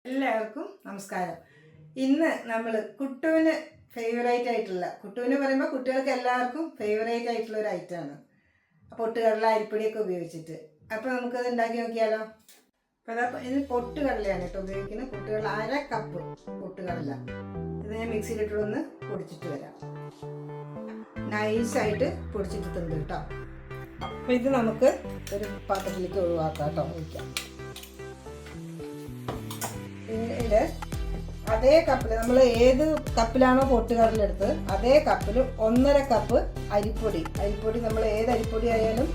എല്ലാവർക്കും നമസ്കാരം. ഇന്ന് നമ്മൾ കുട്ടുവിന് ഫേവറേറ്റ് ആയിട്ടുള്ള, കുട്ടുവിന് പറയുമ്പോൾ കുട്ടികൾക്ക് എല്ലാവർക്കും ഫേവറേറ്റ് ആയിട്ടുള്ള ഒരു ഐറ്റമാണ് പൊട്ടുകടല അരിപ്പൊടിയൊക്കെ ഉപയോഗിച്ചിട്ട്. അപ്പോൾ നമുക്കത് ഉണ്ടാക്കി നോക്കിയാലോ. അപ്പോൾ അതാ ഇത് പൊട്ടുകടലയാണ് കേട്ടോ ഉപയോഗിക്കുന്നത്. പൊട്ടുകടല 1/2 കപ്പ് പൊട്ടുകടല. ഇത് ഞാൻ മിക്സിയിലിട്ടൊന്ന് പൊടിച്ചിട്ട് വരാം. നൈസായിട്ട് പൊടിച്ചിട്ട് തന്നു കേട്ടോ. അപ്പോൾ ഇത് നമുക്ക് ഒരു പാത്രത്തിലേക്ക് ഒഴിവാക്കാം കേട്ടോ. ഒഴിക്കാം. പിന്നീട് അതേ കപ്പിൽ നമ്മൾ ഏത് കപ്പിലാണോ പൊട്ടുകടല എടുത്തത് അതേ കപ്പിൽ 1.5 കപ്പ് അരിപ്പൊടി നമ്മൾ ഏത് അരിപ്പൊടി ആയാലും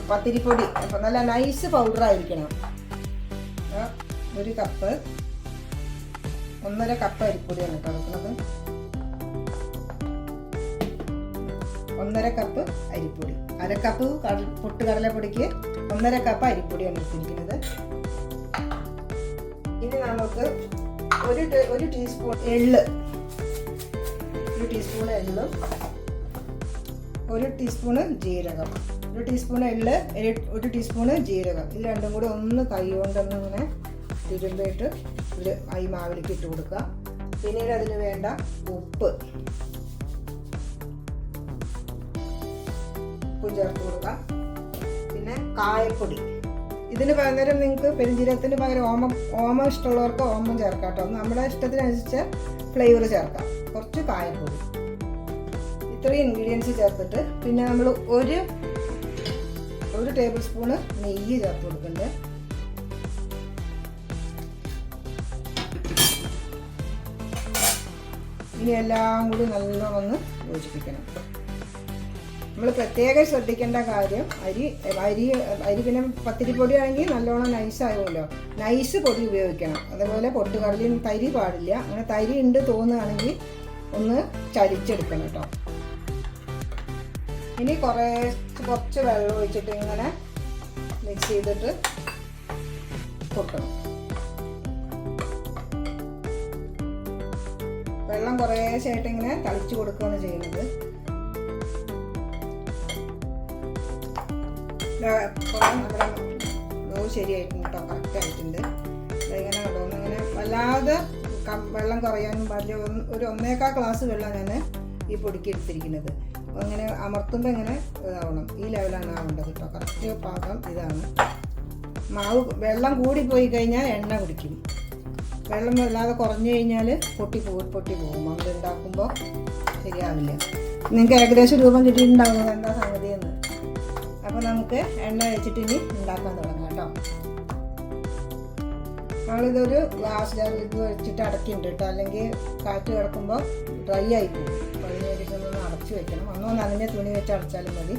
പത്തിരിപ്പൊടി അപ്പം നല്ല നൈസ് പൗഡർ ആയിരിക്കണം. 1 കപ്പ് 1.5 കപ്പ് അരിപ്പൊടിയാണ് കേട്ടോ എടുക്കുന്നത്. 1.5 കപ്പ് അരിപ്പൊടി, 1/2 കപ്പ് പൊട്ടുകടലപ്പൊടിക്ക് 1.5 കപ്പ് അരിപ്പൊടിയാണ് എടുത്തിരിക്കുന്നത്. ഇനി നമുക്ക് ഒരു ടീസ്പൂൺ എള്ള്, 1 ടീസ്പൂൺ എള്ളും 1 ടീസ്പൂണ് ജീരകം, 1 ടീസ്പൂൺ എള്ള് 1 ടീസ്പൂണ് ജീരകം, ഇത് രണ്ടും കൂടി ഒന്ന് കൈ കൊണ്ടൊന്ന് ഇങ്ങനെ തിരുമ്പിയിട്ട് ഇത് ഈ മാവിലേക്ക് ഇട്ട് കൊടുക്കുക. പിന്നീട് അതിന് വേണ്ട ഉപ്പ് ചേർത്ത് കൊടുക്കാം. പിന്നെ കായപ്പൊടി, ഇതിന് പകരം നിങ്ങൾക്ക് പെരുംജീരകത്തിന് പകരം ഓമം ഇഷ്ടമുള്ളവർക്ക് ഓമം ചേർക്കാം കേട്ടോ. നമ്മുടെ ഇഷ്ടത്തിനനുസരിച്ച് ഫ്ലേവർ ചേർക്കാം. കുറച്ച് കായപ്പൊടി, ഇത്രയും ഇൻഗ്രീഡിയൻസ് ചേർത്തിട്ട് പിന്നെ നമ്മൾ ഒരു ടേബിൾ സ്പൂണ് നെയ്യ് ചേർത്ത് കൊടുക്കുന്നുണ്ട്. ഇനി എല്ലാം കൂടി നല്ലോണം ഒന്ന് യോജിപ്പിക്കണം. നമ്മൾ പ്രത്യേകം ശ്രദ്ധിക്കേണ്ട കാര്യം അരി പിന്നെ പത്തിരിപ്പൊടി ആണെങ്കിൽ നല്ലോണം നൈസാകുമല്ലോ, നൈസ് പൊടി ഉപയോഗിക്കണം. അതേപോലെ പൊട്ടുകടലയും തരി പാടില്ല. അങ്ങനെ തരി ഉണ്ട് തോന്നുകയാണെങ്കിൽ ഒന്ന് ചരിച്ചെടുക്കണം കേട്ടോ. ഇനി കുറച്ച് വെള്ളം ഒഴിച്ചിട്ട് ഇങ്ങനെ മിക്സ് ചെയ്തിട്ട് കൊടുക്കണം. വെള്ളം കുറേശ്ശായിട്ട് ഇങ്ങനെ തളിച്ചു കൊടുക്കുകയാണ് ചെയ്യുന്നത്. നമ്മുടെ നോവ് ശരിയായിട്ടുണ്ട് കേട്ടോ, കറക്റ്റ് ആയിട്ടുണ്ട്. ഇങ്ങനെ ഇങ്ങനെ വല്ലാതെ വെള്ളം കുറയാനും പാടില്ല. ഒരു 1.25 ഗ്ലാസ് വെള്ളം ഞാൻ ഈ പൊടിക്ക് എടുത്തിരിക്കുന്നത്. അപ്പോൾ ഇങ്ങനെ അമർത്തുമ്പോൾ ഇങ്ങനെ ഇതാവണം, ഈ ലെവലാണ് ആവേണ്ടത് കേട്ടോ. കറക്റ്റ് പാകം ഇതാണ്. മാവ് വെള്ളം കൂടിപ്പോയി കഴിഞ്ഞാൽ എണ്ണ കുടിക്കും. വെള്ളം വല്ലാതെ കുറഞ്ഞു കഴിഞ്ഞാൽ പൊട്ടി പോകും. നമ്മൾ ഉണ്ടാക്കുമ്പോൾ ശരിയാവില്ല. നിങ്ങൾക്ക് ഏകദേശം രൂപം കിട്ടിയിട്ടുണ്ടാവുന്നത് എന്താ സംഗതിയെന്ന്. അപ്പോൾ നമുക്ക് എണ്ണ വെച്ചിട്ട് ഇനി ഉണ്ടാക്കാൻ തുടങ്ങാം കേട്ടോ. നമ്മളിതൊരു ഗ്ലാസ് ജാറിൽ ഇത് വെച്ചിട്ട് അടക്കിയിട്ടുണ്ട് കേട്ടോ, അല്ലെങ്കിൽ കാറ്റ് കിടക്കുമ്പോൾ ഡ്രൈ ആയി പോകും. അപ്പോൾ അതിന് വേണ്ടിയിട്ടൊന്ന് അടച്ചു വെക്കണം. ഒന്നോ നനഞ്ഞ തുണി വെച്ച് അടച്ചാലും മതി.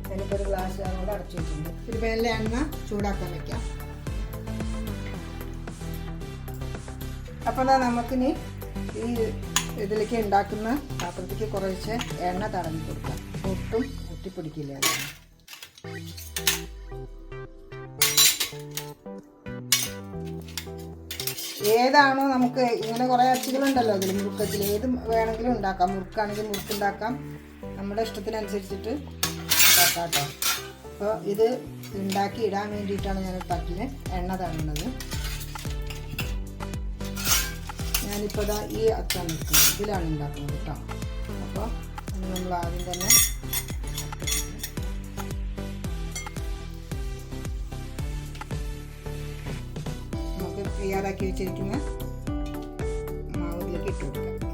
ഞാനിപ്പോൾ ഒരു ഗ്ലാസ് ജാറിനോട് അടച്ചു വെച്ചിട്ടുണ്ട്. ഒരു പേരിലെ എണ്ണ ചൂടാക്കാൻ വയ്ക്കാം. അപ്പോൾ നമുക്കിനി ഈ ഇതിലേക്ക് ഉണ്ടാക്കുന്ന പാത്രത്തിലേക്ക് കുറച്ച് എണ്ണ തടഞ്ഞു കൊടുക്കാം. ഒട്ടും ഒട്ടിപ്പിടിക്കില്ല. ഏതാണോ നമുക്ക് ഇങ്ങനെ കുറേ അച്ചുകളുണ്ടല്ലോ അതിൽ, മുറുക്കത്തിൽ ഏത് വേണമെങ്കിലും ഉണ്ടാക്കാം. മുറുക്കാണെങ്കിൽ മുറുക്കുണ്ടാക്കാം, നമ്മുടെ ഇഷ്ടത്തിനനുസരിച്ചിട്ട് ഉണ്ടാക്കാം കേട്ടോ. അപ്പോൾ ഇത് ഉണ്ടാക്കി ഇടാൻ വേണ്ടിയിട്ടാണ് ഞാൻ തട്ടിൽ എണ്ണ തടയുന്നത്. ഞാനിപ്പോൾ ഇതാ ഈ അച്ചാണ് നിൽക്കുന്നത്, ഇതിലാണ് ഉണ്ടാക്കുന്നത് കേട്ടോ. അപ്പോൾ നമ്മൾ ആദ്യം തന്നെ തയ്യാറാക്കി വെച്ചിരിക്കുന്ന മാവിലേക്ക് ഇട്ട് കൊടുക്കാം.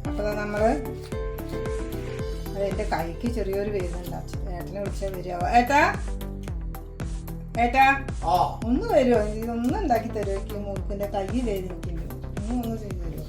അപ്പോൾ നമ്മൾ അതെൻ്റെ കൈക്ക് ചെറിയൊരു വേദനുണ്ട്. ഏട്ടനെ വിളിച്ചാൽ വരുമോ? ഏട്ടാ ഒന്ന് വരുമോ? ഇതൊന്നും ഉണ്ടാക്കി തരുമോ? മൂക്കിൻ്റെ കൈ വേദനിക്കുന്നുണ്ട്. ഒന്ന് ചെയ്തു തരുമോ?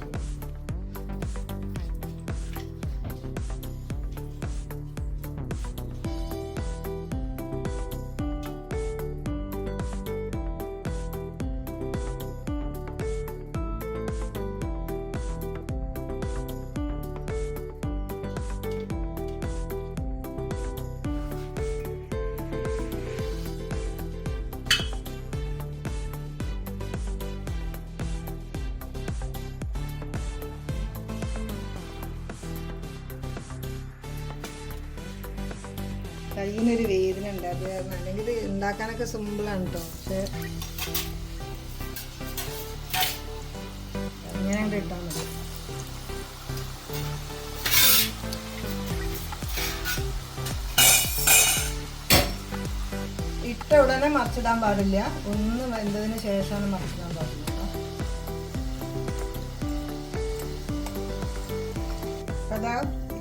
കയ്യിനൊരു വേദന ഉണ്ട്. അത് അല്ലെങ്കിൽ ഇത് ഉണ്ടാക്കാനൊക്കെ സിമ്പിളാണ് കേട്ടോ. പക്ഷെ ഇങ്ങനെ കണ്ട് ഇട്ടാൽ മതി. ഇട്ട ഉടനെ മറിച്ചിടാൻ പാടില്ല. ഒന്ന് വെന്തതിന് ശേഷമാണ് മറിച്ചിടാൻ പാടില്ല. അതാ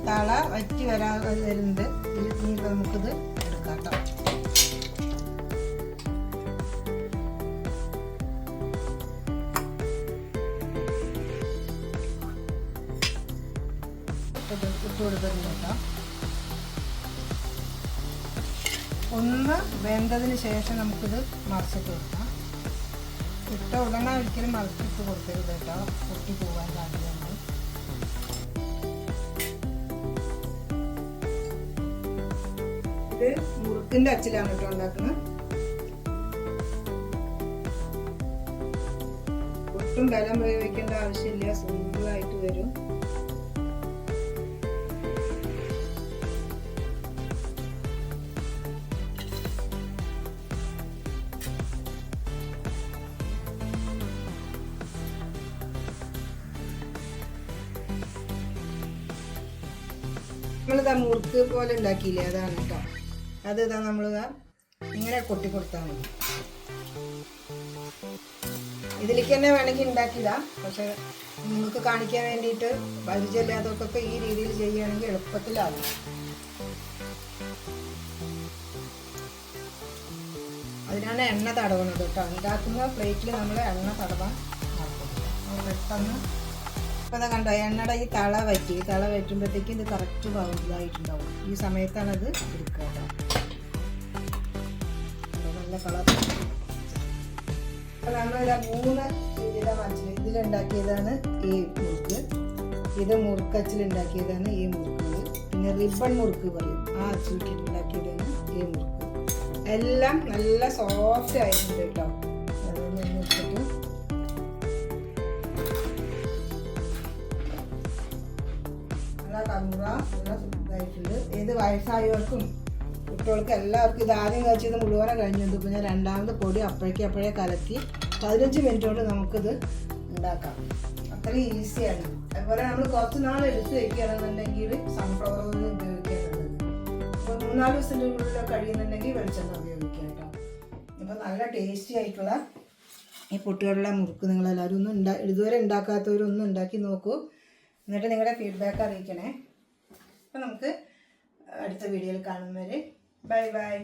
തള വറ്റി വരുന്നത്. ഇതിൽ നമുക്കിത് എടുക്കാം കേട്ടോ. ഇട്ട് കൊടുത്തിട്ടുണ്ട് കേട്ടോ. ഒന്ന് വെന്തതിന് ശേഷം നമുക്കിത് മറിച്ചിട്ട് കൊടുക്കാം. ഇട്ട ഉടനെ ഒരിക്കലും മറിച്ചിട്ട് കൊടുക്കരുത് കേട്ടോ, പൊട്ടി പോകാൻ പാടില്ല. ഇത് മുറുക്കിന്റെ അച്ചിലാണ് കേട്ടോ ഉണ്ടാക്കുന്നത്. ഒട്ടും ബലം പ്രയോഗിക്കേണ്ട ആവശ്യമില്ല, സിമ്പിളായിട്ട് വരും. നമ്മളിതാ മുറുക്ക് പോലെ ഉണ്ടാക്കിയില്ലേ, അതാണ് കേട്ടോ. അത് ഇതാ നമ്മളിതാ ഇങ്ങനെ കൊട്ടി കൊടുത്താൽ മതി. ഇതിലേക്ക് തന്നെ വേണമെങ്കിൽ ഉണ്ടാക്കിയതാ. പക്ഷെ നിങ്ങൾക്ക് കാണിക്കാൻ വേണ്ടിയിട്ട് പരിചയമില്ലാത്തവർക്കൊക്കെ ഈ രീതിയിൽ ചെയ്യുകയാണെങ്കിൽ എളുപ്പത്തിലാവും. അതിനാണ് എണ്ണ തടവുന്നത് കേട്ടോ. ഉണ്ടാക്കുന്ന പ്ലേറ്റിൽ നമ്മൾ എണ്ണ തടവാൻ പെട്ടെന്ന്. അപ്പോൾ അത് കണ്ടോ, എണ്ണയുടെ ഈ തള വറ്റുമ്പോഴത്തേക്കും ഇത് കറക്റ്റ് ഇതായിട്ടുണ്ടാവും. ഈ സമയത്താണ് അത് എടുക്കുക കേട്ടോ. നല്ല കളർ. അപ്പോൾ നമ്മളിതാ 3 വിധം അച്ചിൽ ഇതിലുണ്ടാക്കിയതാണ് ഈ മുറുക്ക്. ഇത് മുറുക്കച്ചിലുണ്ടാക്കിയതാണ് ഈ മുറുക്കുകൾ. പിന്നെ റിബൺ മുറുക്ക് പറയും, ആ അച്ചിലുണ്ടാക്കിയതാണ് ഈ മുറുക്ക്. എല്ലാം നല്ല സോഫ്റ്റ് ആയിട്ടുണ്ട് കേട്ടോ. അതൊന്ന് എടുത്തിട്ട് ഇതായിട്ടുണ്ട്. ഏത് വയസ്സായവർക്കും കുട്ടികൾക്ക് എല്ലാവർക്കും ഇത് ആദ്യം കഴിച്ചത് മുഴുവനെ കഴിഞ്ഞത്. ഇപ്പം ഞാൻ രണ്ടാമത് പൊടി അപ്പോഴേ കലക്കി 15 മിനിറ്റ് കൊണ്ട് നമുക്കിത് ഉണ്ടാക്കാം. അത്രയും ഈസിയാണ്. അതുപോലെ നമ്മൾ കുറച്ച് നാൾ എടുത്ത് വയ്ക്കുകയാണെന്നുണ്ടെങ്കിൽ സൺഫ്ലവർ ഓയിൽ ഉപയോഗിക്കേണ്ടത്. ഇപ്പോൾ 3-4 ദിവസത്തിൻ്റെ ഉള്ളിലൊക്കെ കഴിയുന്നുണ്ടെങ്കിൽ വെളിച്ചെണ്ണ ഉപയോഗിക്കാം കേട്ടോ. ഇപ്പം നല്ല ടേസ്റ്റി ആയിട്ടുള്ള ഈ പൊട്ടുകടല മുറുക്ക് നിങ്ങളെല്ലാവരും ഇതുവരെ ഉണ്ടാക്കാത്തവരൊന്നും ഉണ്ടാക്കി നോക്കൂ. എന്നിട്ട് നിങ്ങളുടെ ഫീഡ്ബാക്ക് അറിയിക്കണേ. അപ്പം നമുക്ക് അടുത്ത വീഡിയോയിൽ കാണുന്നവരെ ബൈ ബൈ.